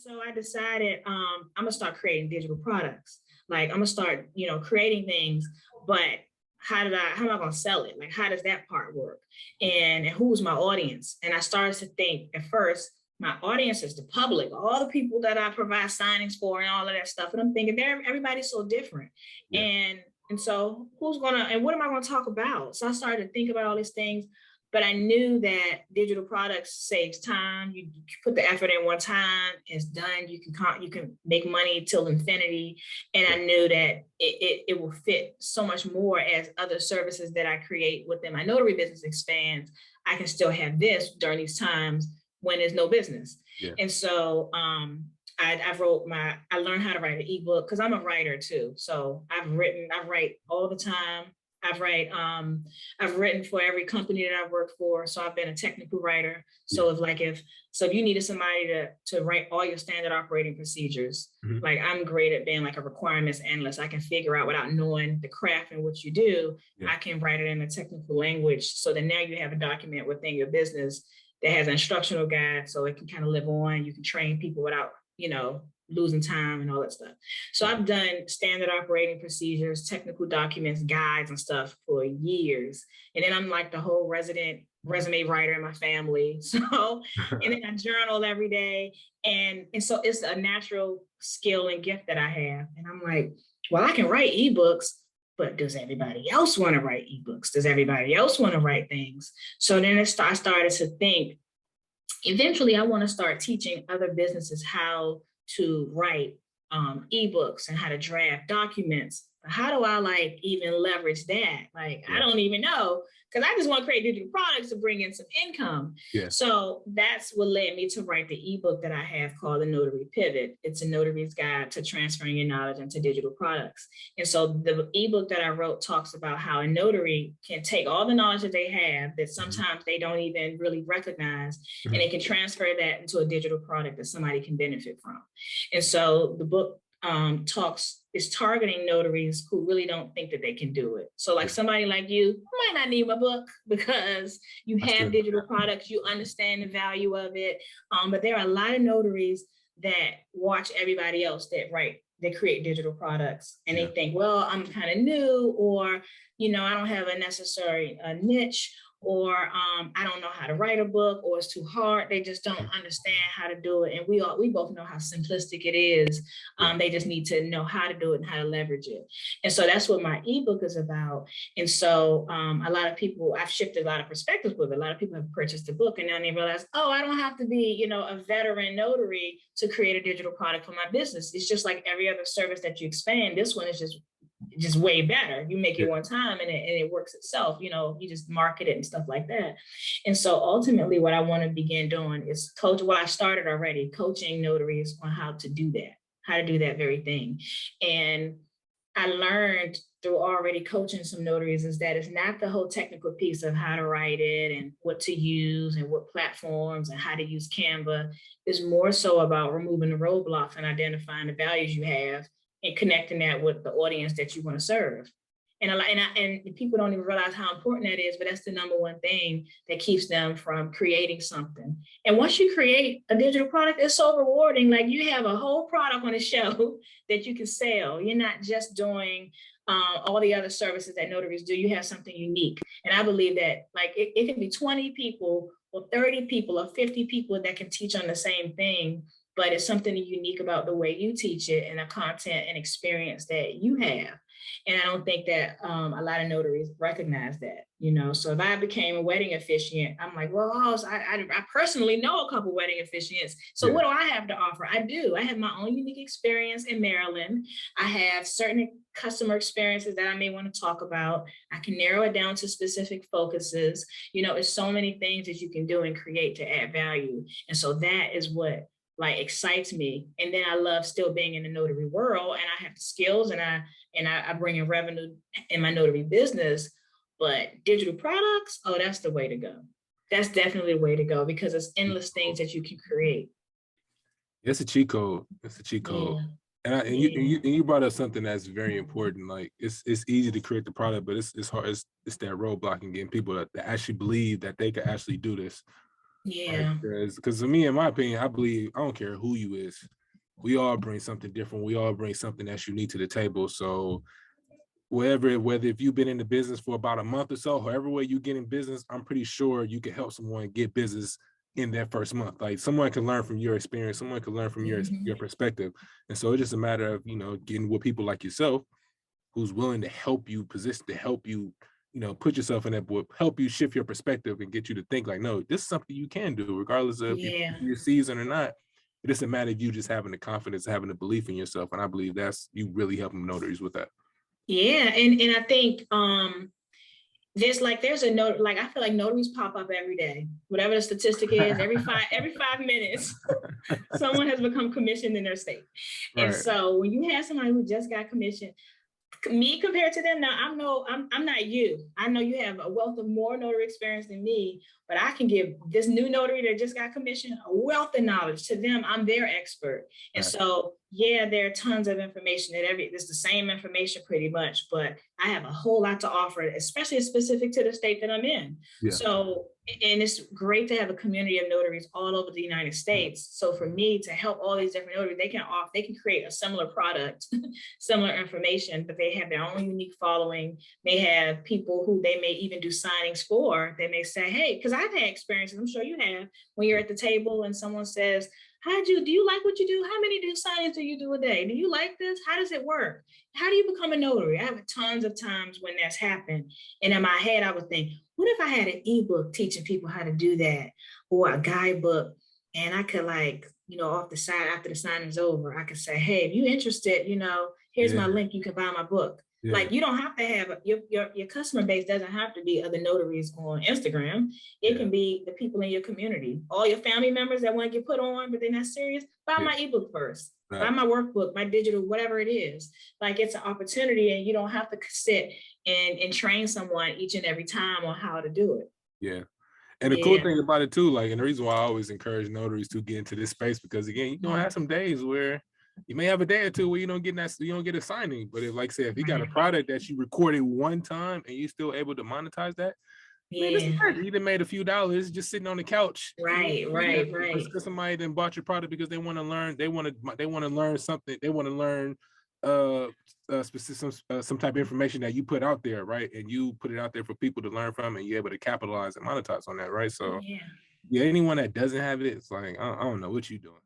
so I decided I'm gonna start creating digital products. Like I'm gonna start, creating things, but how am I gonna sell it? Like how does that part work? And who's my audience? And I started to think at first, my audience is the public, all the people that I provide signings for and all of that stuff. And I'm thinking everybody's so different. Yeah. And so what am I gonna talk about? So I started to think about all these things. But I knew that digital products saves time. You put the effort in one time, it's done. You can make money till infinity. And I knew that it will fit so much more as other services that I create within my notary business expands. I can still have this during these times when there's no business. Yeah. And so I learned how to write an ebook because I'm a writer too. So I write all the time. I've written for every company that I've worked for. So I've been a technical writer. So if you needed somebody to write all your standard operating procedures, like I'm great at being like a requirements analyst. I can figure out without knowing the craft and what you do, I can write it in a technical language. So that now you have a document within your business that has an instructional guide. So it can kind of live on. You can train people without, losing time and all that stuff. So I've done standard operating procedures, technical documents, guides and stuff for years. And then I'm like the whole resident resume writer in my family. So, and then I journal every day. And so it's a natural skill and gift that I have. And I'm like, well, I can write ebooks, but does everybody else want to write ebooks? Does everybody else want to write things? So then I started to think, eventually I want to start teaching other businesses how to write ebooks and how to draft documents. How do I even leverage that? I don't even know, because I just want to create digital products to bring in some income. Yeah. So that's what led me to write the ebook that I have called The Notary Pivot. It's a notary's guide to transferring your knowledge into digital products. And so the ebook that I wrote talks about how a notary can take all the knowledge that they have that sometimes they don't even really recognize, and they can transfer that into a digital product that somebody can benefit from. And so the book is targeting notaries who really don't think that they can do it. So like somebody like you might not need my book because you have digital products, you understand the value of it. But there are a lot of notaries that watch everybody else that create digital products, and they think, well, I'm kind of new, or, I don't have a necessary niche, or I don't know how to write a book, or it's too hard. They just don't understand how to do it. And we both know how simplistic it is. They just need to know how to do it and how to leverage it. And so that's what my ebook is about. And so a lot of people, I've shifted a lot of perspectives with it. A lot of people have purchased the book and now they realize, oh, I don't have to be, a veteran notary to create a digital product for my business. It's just like every other service that you expand. This one is just way better. You make it one time and it works itself. You just market it and stuff like that. And so ultimately what I want to begin doing is I started already coaching notaries on how to do that very thing. And I learned through already coaching some notaries is that it's not the whole technical piece of how to write it and what to use and what platforms and how to use Canva. It's more so about removing the roadblocks and identifying the values you have and connecting that with the audience that you want to serve. And people don't even realize how important that is, but that's the number one thing that keeps them from creating something. And once you create a digital product, it's so rewarding. Like you have a whole product on the shelf that you can sell. You're not just doing all the other services that notaries do. You have something unique. And I believe that it can be 20 people or 30 people or 50 people that can teach on the same thing, but it's something unique about the way you teach it and the content and experience that you have. And I don't think that a lot of notaries recognize that, So if I became a wedding officiant, I'm like, well, I personally know a couple wedding officiants. So what do I have to offer? I do. I have my own unique experience in Maryland. I have certain customer experiences that I may want to talk about. I can narrow it down to specific focuses. It's so many things that you can do and create to add value. And so that is what excites me. And then I love still being in the notary world, and I have the skills and I bring in revenue in my notary business, but digital products, oh, that's the way to go. That's definitely the way to go because it's endless things that you can create. It's a cheat code. It's a cheat code. Yeah. And you brought up something that's very important. Like it's easy to create the product, but it's hard. It's that roadblock and getting people to actually believe that they can actually do this. Yeah. Because to me, in my opinion, I believe I don't care who you is, we all bring something different. We all bring something that's unique to the table. So whether if you've been in the business for about a month or so, however way you get in business, I'm pretty sure you can help someone get business in that first month. Like someone can learn from your experience, someone can learn from your perspective. And so it's just a matter of, getting with people like yourself who's willing to help you position, to help you, put yourself in that book, help you shift your perspective and get you to think like, no, this is something you can do, regardless of if Yeah. you're seasoned or not. It doesn't matter if you just having the confidence, having the belief in yourself. And I believe that's you really helping notaries with that. Yeah. And I think there's a note, like I feel like notaries pop up every day. Whatever the statistic is, every 5 minutes, someone has become commissioned in their state. And Right. so when you have somebody who just got commissioned, me compared to them, now I'm not you. I know you have a wealth of more notary experience than me, but I can give this new notary that just got commissioned a wealth of knowledge. To them, I'm their expert. And Right. so, yeah, there are tons of information that it's the same information pretty much, but I have a whole lot to offer, especially specific to the state that I'm in. Yeah. So, and it's great to have a community of notaries all over the United States. So for me to help all these different notaries, they can create a similar product, similar information, but they have their own unique following. They have people who they may even do signings for. They may say, hey, because I've had experiences, I'm sure you have, when you're at the table and someone says, do you like what you do? How many signings do you do a day? Do you like this? How does it work? How do you become a notary? I have tons of times when that's happened. And in my head, I would think, what if I had an ebook teaching people how to do that, or a guidebook, and I could off the side after the signing is over, I could say, hey, if you're interested, here's my link, you can buy my book. Yeah. Like you don't have to have your customer base doesn't have to be other notaries on Instagram. It can be the people in your community, all your family members that want to get put on, but they're not serious. Buy my ebook first. Right. Buy my workbook, my digital, whatever it is. Like it's an opportunity, and you don't have to sit and train someone each and every time on how to do it. Yeah. And the cool thing about it too, like, and the reason why I always encourage notaries to get into this space, because again, you're gonna have some days where you may have a day or two where you don't get a signing. But if you got a product that you recorded one time and you're still able to monetize that, man, this is great. You done made a few dollars just sitting on the couch. Right. Because somebody then bought your product because they want to learn. They want to learn something. They want to learn specific some type of information that you put out there, right? And you put it out there for people to learn from, and you're able to capitalize and monetize on that, right? So yeah, anyone that doesn't have it, it's like I don't know what you're doing.